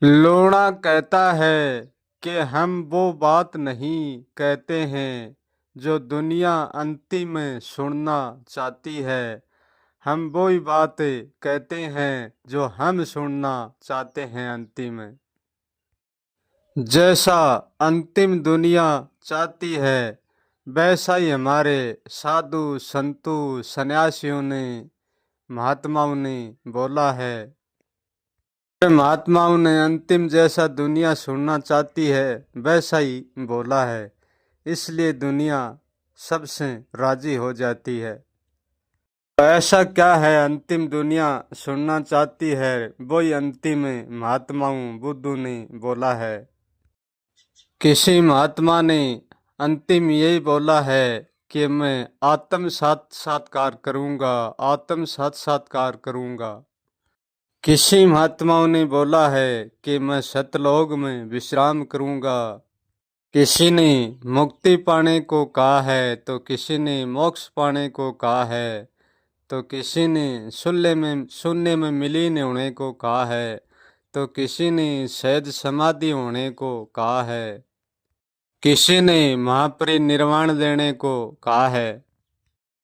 लोना कहता है कि हम वो बात नहीं कहते हैं जो दुनिया अंतिम में सुनना चाहती है। हम वही बात कहते हैं जो हम सुनना चाहते हैं अंतिम में। जैसा अंतिम दुनिया चाहती है वैसा ही हमारे साधु संतों सन्यासियों ने महात्माओं ने बोला है। महात्माओं ने अंतिम जैसा दुनिया सुनना चाहती है वैसा ही बोला है, इसलिए दुनिया सबसे राजी हो जाती है। तो ऐसा क्या है अंतिम दुनिया सुनना चाहती है, वही अंतिम महात्माओं बुद्धू ने बोला है। किसी महात्मा ने अंतिम यही बोला है कि मैं आत्म साक्षात्कार करूंगा, आत्म साक्षात्कार करूंगा। किसी महात्माओं ने बोला है कि मैं सतलोक में विश्राम करूंगा। किसी ने मुक्ति पाने को कहा है तो किसी ने मोक्ष पाने को कहा है, तो किसी ने शून्य में विलीन होने को कहा है, तो किसी ने सहज समाधि होने को कहा है, किसी ने महापरिनिर्वाण लेने को कहा है।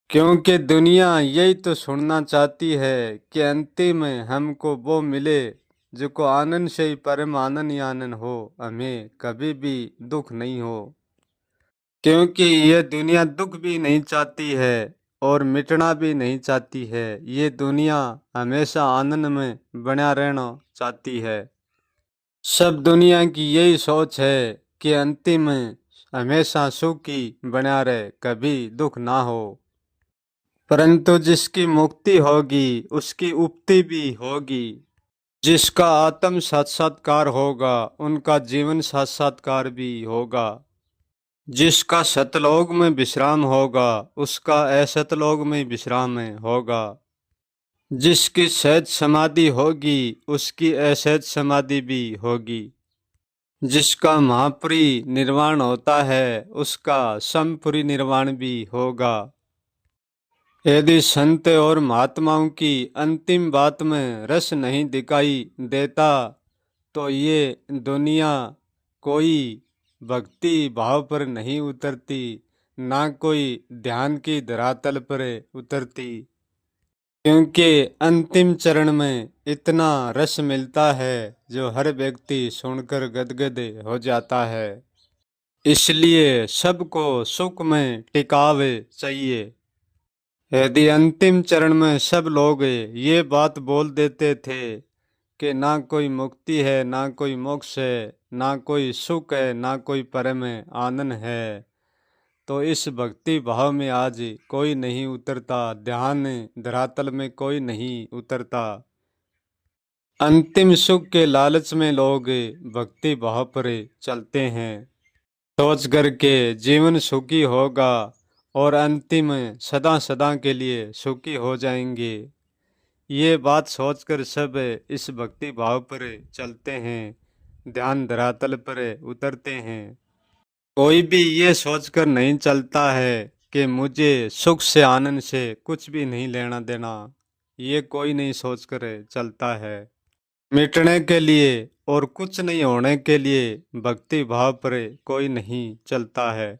क्योंकि दुनिया यही तो सुनना चाहती है कि अंतिम में हमको वो मिले जो को आनंद से ही परम आनंद ही आनंद हो, हमें कभी भी दुख नहीं हो। क्योंकि ये दुनिया दुख भी नहीं चाहती है और मिटना भी नहीं चाहती है। ये दुनिया हमेशा आनंद में बना रहना चाहती है। सब दुनिया की यही सोच है कि अंतिम में हमेशा सुखी बना रहे, कभी दुख ना हो। परंतु जिसकी मुक्ति होगी उसकी उपति भी होगी। जिसका आत्म साक्षात्कार होगा उनका जीवन साक्षात्कार भी होगा। जिसका सतलोक में विश्राम होगा उसका असतलोक में विश्राम होगा। जिसकी सहज समाधि होगी उसकी असहज समाधि भी होगी। जिसका महापरि निर्वाण होता है उसका समपरि निर्वाण भी होगा। यदि संत और महात्माओं की अंतिम बात में रस नहीं दिखाई देता तो ये दुनिया कोई भक्ति भाव पर नहीं उतरती, ना कोई ध्यान की धरातल पर उतरती। क्योंकि अंतिम चरण में इतना रस मिलता है जो हर व्यक्ति सुनकर गदगद हो जाता है। इसलिए सबको सुख में टिकावे चाहिए। यदि अंतिम चरण में सब लोग ये बात बोल देते थे कि ना कोई मुक्ति है, ना कोई मोक्ष है, ना कोई सुख है, ना कोई परम आनंद है, तो इस भक्ति भाव में आज कोई नहीं उतरता, ध्यान धरातल में कोई नहीं उतरता। अंतिम सुख के लालच में लोग भक्ति भाव पर चलते हैं, सोच करके जीवन सुखी होगा और अंतिम सदा सदा के लिए सुखी हो जाएंगे। ये बात सोचकर सब इस भक्ति भाव पर चलते हैं, ध्यान धरातल पर उतरते हैं। कोई भी ये सोचकर नहीं चलता है कि मुझे सुख से आनंद से कुछ भी नहीं लेना देना, ये कोई नहीं सोचकर चलता है। मिटने के लिए और कुछ नहीं होने के लिए भक्ति भाव पर कोई नहीं चलता है।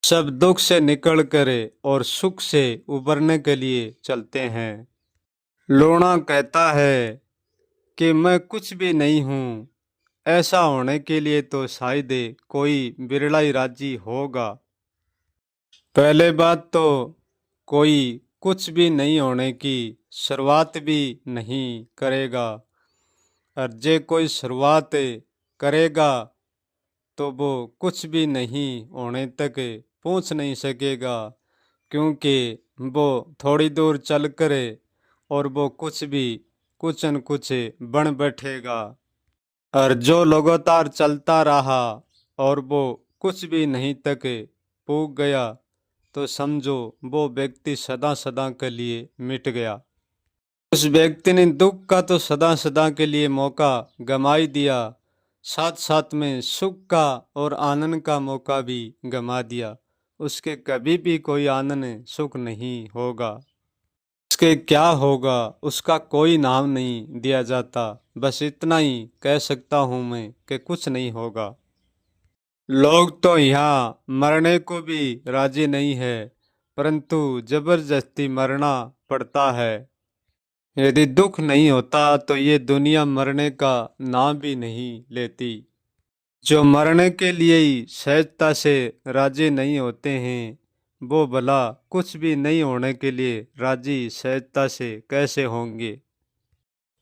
सब दुख से निकल कर और सुख से उबरने के लिए चलते हैं। लोना कहता है कि मैं कुछ भी नहीं हूँ, ऐसा होने के लिए तो शायद कोई बिरला ही राजी होगा। पहले बात तो कोई कुछ भी नहीं होने की शुरुआत भी नहीं करेगा, और जे कोई शुरुआत करेगा तो वो कुछ भी नहीं होने तक पहुंच नहीं सकेगा। क्योंकि वो थोड़ी दूर चल कर और वो कुछ न कुछ बन बैठेगा। और जो लगातार चलता रहा और वो कुछ भी नहीं तक पूग गया तो समझो वो व्यक्ति सदा सदा के लिए मिट गया। उस व्यक्ति ने दुख का तो सदा सदा के लिए मौका गंवा ही दिया, साथ साथ में सुख का और आनंद का मौका भी गंवा दिया। उसके कभी भी कोई आनंद सुख नहीं होगा। उसके क्या होगा उसका कोई नाम नहीं दिया जाता, बस इतना ही कह सकता हूँ मैं कि कुछ नहीं होगा। लोग तो यहाँ मरने को भी राजी नहीं है, परंतु जबरदस्ती मरना पड़ता है। यदि दुख नहीं होता तो ये दुनिया मरने का नाम भी नहीं लेती। जो मरने के लिए ही सहजता से राजी नहीं होते हैं, वो भला कुछ भी नहीं होने के लिए राजी सहजता से कैसे होंगे।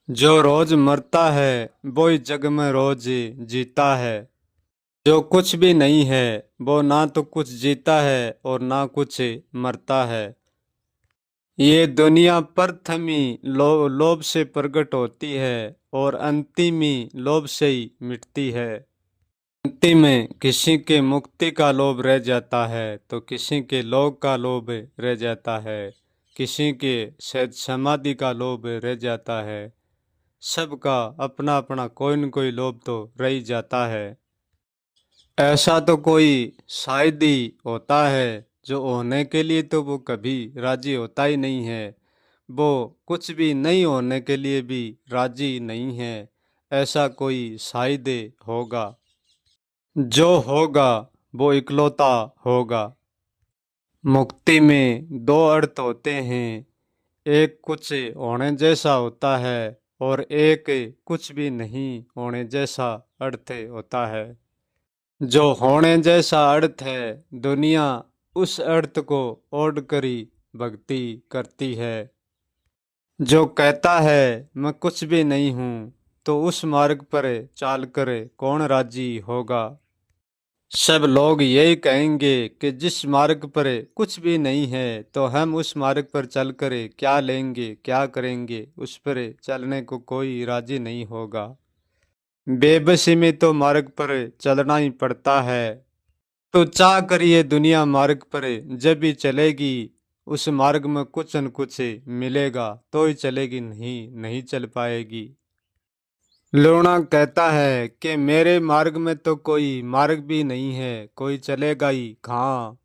जो रोज मरता है वो इस जग में रोज जीता है। जो कुछ भी नहीं है वो ना तो कुछ जीता है और ना कुछ मरता है। ये दुनिया प्रथमी लोभ से प्रकट होती है और अंतिमी लोभ से ही मिटती है। अंतिम में किसी के मुक्ति का लोभ रह जाता है तो किसी के लोक का लोभ रह जाता है, किसी के शायद समाधि का लोभ रह जाता है। सबका अपना अपना कोई न कोई लोभ तो रह ही जाता है। ऐसा तो कोई शायद ही होता है जो होने के लिए तो वो कभी राजी होता ही नहीं है, वो कुछ भी नहीं होने के लिए भी राजी नहीं है। ऐसा कोई शायद होगा, जो होगा वो इकलौता होगा। मुक्ति में दो अर्थ होते हैं, एक कुछ होने जैसा होता है और एक कुछ भी नहीं होने जैसा अर्थ होता है। जो होने जैसा अर्थ है, दुनिया उस अर्थ को ओढ़ कर ही भक्ति करती है। जो कहता है मैं कुछ भी नहीं हूँ, तो उस मार्ग पर चाल कर कौन राजी होगा। सब लोग यही कहेंगे कि जिस मार्ग पर कुछ भी नहीं है तो हम उस मार्ग पर चल कर क्या लेंगे क्या करेंगे, उस पर चलने को कोई राजी नहीं होगा। बेबसी में तो मार्ग पर चलना ही पड़ता है। तो चाह करिए दुनिया मार्ग पर जब भी चलेगी, उस मार्ग में कुछ न कुछ मिलेगा तो ही चलेगी, नहीं नहीं चल पाएगी। लूणा कहता है कि मेरे मार्ग में तो कोई मार्ग भी नहीं है, कोई चलेगा ही कहाँ।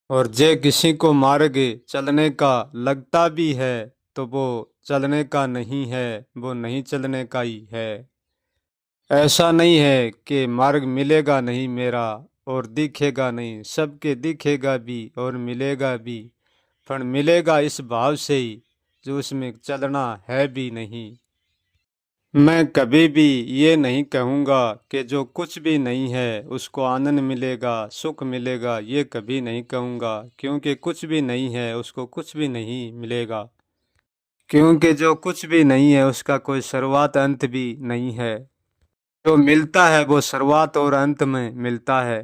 और जे किसी को मार्ग चलने का लगता भी है तो वो चलने का नहीं है, वो नहीं चलने का ही है। ऐसा नहीं है कि मार्ग मिलेगा नहीं मेरा और दिखेगा नहीं, सबके दिखेगा भी और मिलेगा भी, पर मिलेगा इस भाव से ही जो उसमें चलना है भी नहीं। मैं कभी भी ये नहीं कहूँगा कि जो कुछ भी नहीं है उसको आनंद मिलेगा सुख मिलेगा, ये कभी नहीं कहूँगा, क्योंकि कुछ भी नहीं है उसको कुछ भी नहीं मिलेगा। क्योंकि जो कुछ भी नहीं है उसका कोई शुरुआत अंत भी नहीं है। जो मिलता है वो शुरुआत और अंत में मिलता है।